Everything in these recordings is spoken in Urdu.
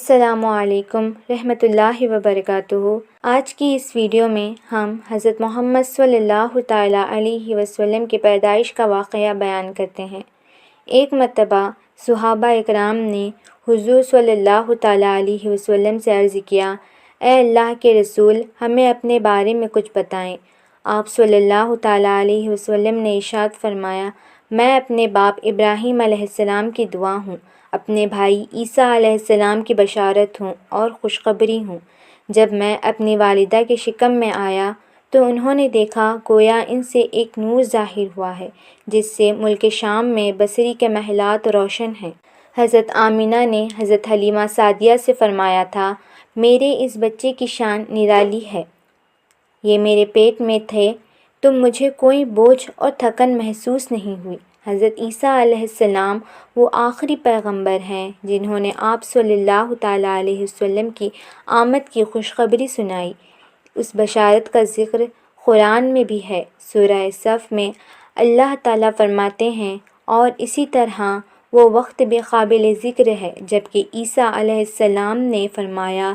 السلام علیکم رحمۃ اللہ وبرکاتہ۔ آج کی اس ویڈیو میں ہم حضرت محمد صلی اللہ تعالیٰ علیہ وسلم کی پیدائش کا واقعہ بیان کرتے ہیں۔ ایک مرتبہ صحابہ اکرام نے حضور صلی اللہ تعالیٰ علیہ وسلم سے عرض کیا، اے اللہ کے رسول، ہمیں اپنے بارے میں کچھ بتائیں۔ آپ صلی اللہ تعالیٰ علیہ وسلم نے ارشاد فرمایا، میں اپنے باپ ابراہیم علیہ السلام کی دعا ہوں، اپنے بھائی عیسیٰ علیہ السلام کی بشارت ہوں اور خوشخبری ہوں۔ جب میں اپنی والدہ کے شکم میں آیا تو انہوں نے دیکھا گویا ان سے ایک نور ظاہر ہوا ہے جس سے ملک شام میں بصری کے محلات روشن ہیں۔ حضرت آمینہ نے حضرت حلیمہ سعدیہ سے فرمایا تھا، میرے اس بچے کی شان نرالی ہے، یہ میرے پیٹ میں تھے تو مجھے کوئی بوجھ اور تھکن محسوس نہیں ہوئی۔ حضرت عیسیٰ علیہ السلام وہ آخری پیغمبر ہیں جنہوں نے آپ صلی اللہ تعالیٰ علیہ وسلم کی آمد کی خوشخبری سنائی۔ اس بشارت کا ذکر قرآن میں بھی ہے۔ سورہ صف میں اللہ تعالیٰ فرماتے ہیں، اور اسی طرح وہ وقت بھی قابل ذکر ہے جبکہ عیسیٰ علیہ السلام نے فرمایا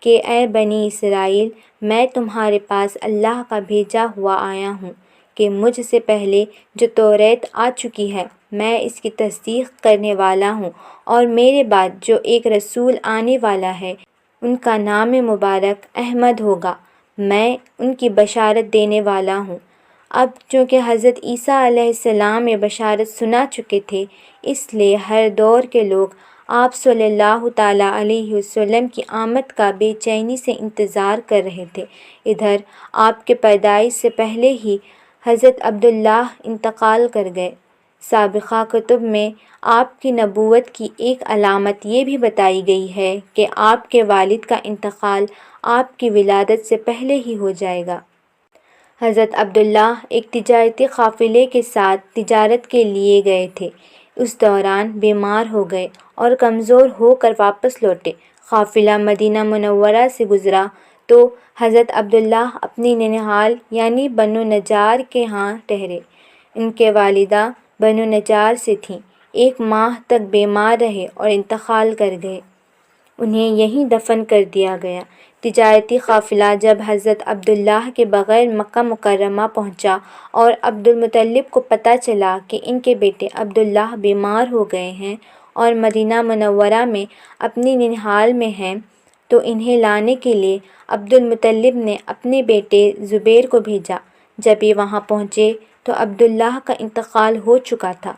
کہ اے بنی اسرائیل، میں تمہارے پاس اللہ کا بھیجا ہوا آیا ہوں کہ مجھ سے پہلے جو توریت آ چکی ہے میں اس کی تصدیق کرنے والا ہوں، اور میرے بعد جو ایک رسول آنے والا ہے ان کا نام مبارک احمد ہوگا، میں ان کی بشارت دینے والا ہوں۔ اب چونکہ حضرت عیسیٰ علیہ السلام یہ بشارت سنا چکے تھے، اس لیے ہر دور کے لوگ آپ صلی اللہ تعالیٰ علیہ وسلم کی آمد کا بے چینی سے انتظار کر رہے تھے۔ ادھر آپ کے پیدائش سے پہلے ہی حضرت عبداللہ انتقال کر گئے۔ سابقہ کتب میں آپ کی نبوت کی ایک علامت یہ بھی بتائی گئی ہے کہ آپ کے والد کا انتقال آپ کی ولادت سے پہلے ہی ہو جائے گا۔ حضرت عبداللہ ایک تجارتی قافلے کے ساتھ تجارت کے لیے گئے تھے، اس دوران بیمار ہو گئے اور کمزور ہو کر واپس لوٹے۔ قافلہ مدینہ منورہ سے گزرا تو حضرت عبداللہ اپنی ننیھال یعنی بنو نجار کے ہاں ٹھہرے۔ ان کے والدہ بنو نجار سے تھیں، ایک ماہ تک بیمار رہے اور انتقال کر گئے، انہیں یہیں دفن کر دیا گیا۔ تجارتی قافلہ جب حضرت عبداللہ کے بغیر مکہ مکرمہ پہنچا اور عبد المطلب کو پتہ چلا کہ ان کے بیٹے عبداللہ بیمار ہو گئے ہیں اور مدینہ منورہ میں اپنی ننیھال میں ہیں، تو انہیں لانے کے لیے عبد المطلب نے اپنے بیٹے زبیر کو بھیجا۔ جب یہ وہاں پہنچے تو عبداللہ کا انتقال ہو چکا تھا،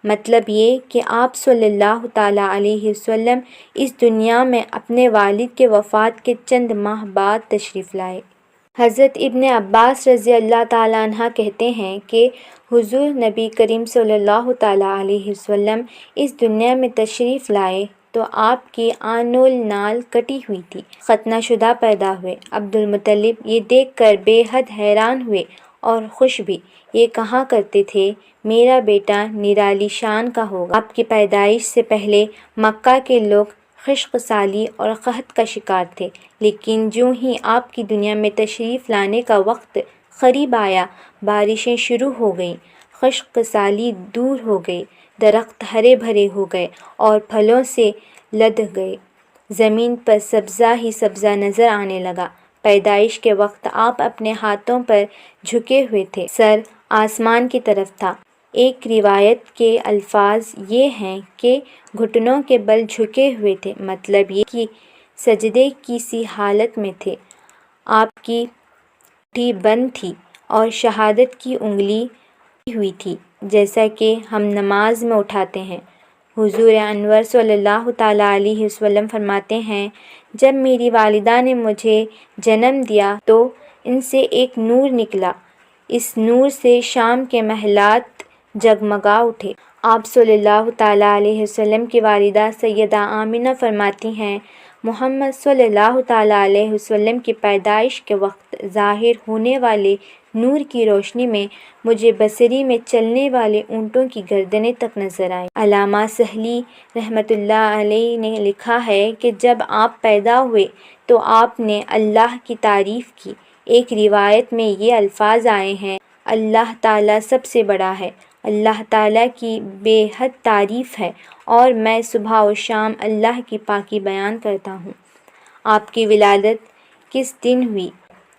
مطلب یہ کہ آپ صلی اللہ تعالیٰ علیہ وسلم اس دنیا میں اپنے والد کے وفات کے چند ماہ بعد تشریف لائے۔ حضرت ابن عباس رضی اللہ تعالیٰ عنہ کہتے ہیں کہ حضور نبی کریم صلی اللہ تعالیٰ علیہ وسلم اس دنیا میں تشریف لائے تو آپ کی آنول نال کٹی ہوئی تھی، ختنہ شدہ پیدا ہوئے۔ عبد المطلب یہ دیکھ کر بے حد حیران ہوئے اور خوش بھی، یہ کہا کرتے تھے، میرا بیٹا نرالی شان کا ہوگا۔ آپ کی پیدائش سے پہلے مکہ کے لوگ خشک سالی اور قحط کا شکار تھے، لیکن جوں ہی آپ کی دنیا میں تشریف لانے کا وقت قریب آیا، بارشیں شروع ہو گئیں، خشک سالی دور ہو گئی، درخت ہرے بھرے ہو گئے اور پھلوں سے لد گئے، زمین پر سبزہ ہی سبزہ نظر آنے لگا۔ پیدائش کے وقت آپ اپنے ہاتھوں پر جھکے ہوئے تھے، سر آسمان کی طرف تھا۔ ایک روایت کے الفاظ یہ ہیں کہ گھٹنوں کے بل جھکے ہوئے تھے، مطلب یہ کہ سجدے کی سی حالت میں تھے۔ آپ کی مٹھی بند تھی اور شہادت کی انگلی ہوئی تھی، جیسا کہ ہم نماز میں اٹھاتے ہیں۔ حضور انور صلی اللہ تعالیٰ علیہ وسلم فرماتے ہیں، جب میری والدہ نے مجھے جنم دیا تو ان سے ایک نور نکلا، اس نور سے شام کے محلات جگمگا اٹھے۔ آپ صلی اللہ تعالیٰ علیہ وسلم کی والدہ سیدہ آمینہ فرماتی ہیں، محمد صلی اللہ تعالیٰ علیہ وسلم کی پیدائش کے وقت ظاہر ہونے والے نور کی روشنی میں مجھے بصری میں چلنے والے اونٹوں کی گردنیں تک نظر آئیں۔ علامہ سہلی رحمۃ اللہ علیہ نے لکھا ہے کہ جب آپ پیدا ہوئے تو آپ نے اللہ کی تعریف کی۔ ایک روایت میں یہ الفاظ آئے ہیں، اللہ تعالیٰ سب سے بڑا ہے، اللہ تعالیٰ کی بے حد تعریف ہے اور میں صبح و شام اللہ کی پاکی بیان کرتا ہوں۔ آپ کی ولادت کس دن ہوئی؟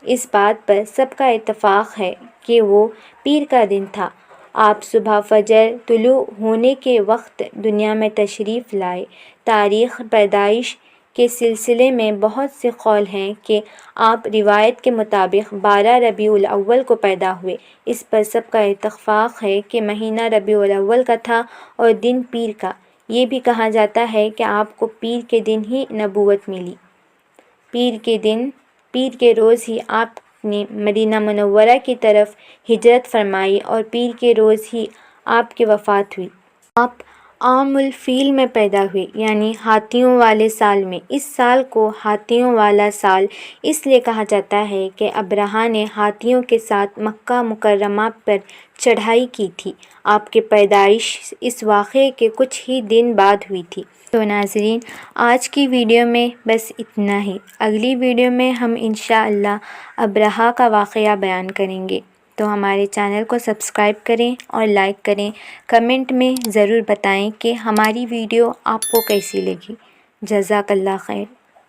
اس بات پر سب کا اتفاق ہے کہ وہ پیر کا دن تھا۔ آپ صبح فجر طلوع ہونے کے وقت دنیا میں تشریف لائے۔ تاریخ پیدائش کے سلسلے میں بہت سے قول ہیں کہ آپ روایت کے مطابق 12 ربیع الاول کو پیدا ہوئے۔ اس پر سب کا اتفاق ہے کہ مہینہ ربیع الاول کا تھا اور دن پیر کا۔ یہ بھی کہا جاتا ہے کہ آپ کو پیر کے دن ہی نبوت ملی۔ پیر کے روز ہی آپ نے مدینہ منورہ کی طرف ہجرت فرمائی اور پیر کے روز ہی آپ کی وفات ہوئی۔ آپ عام الفیل میں پیدا ہوئے، یعنی ہاتھیوں والے سال میں۔ اس سال کو ہاتھیوں والا سال اس لیے کہا جاتا ہے کہ ابرہہ نے ہاتھیوں کے ساتھ مکہ مکرمہ پر چڑھائی کی تھی۔ آپ کی پیدائش اس واقعے کے کچھ ہی دن بعد ہوئی تھی۔ تو ناظرین، آج کی ویڈیو میں بس اتنا ہی۔ اگلی ویڈیو میں ہم انشاءاللہ ابرہہ کا واقعہ بیان کریں گے۔ تو ہمارے چینل کو سبسکرائب کریں اور لائک کریں۔ کمنٹ میں ضرور بتائیں کہ ہماری ویڈیو آپ کو کیسی لگی۔ جزاک اللہ خیر۔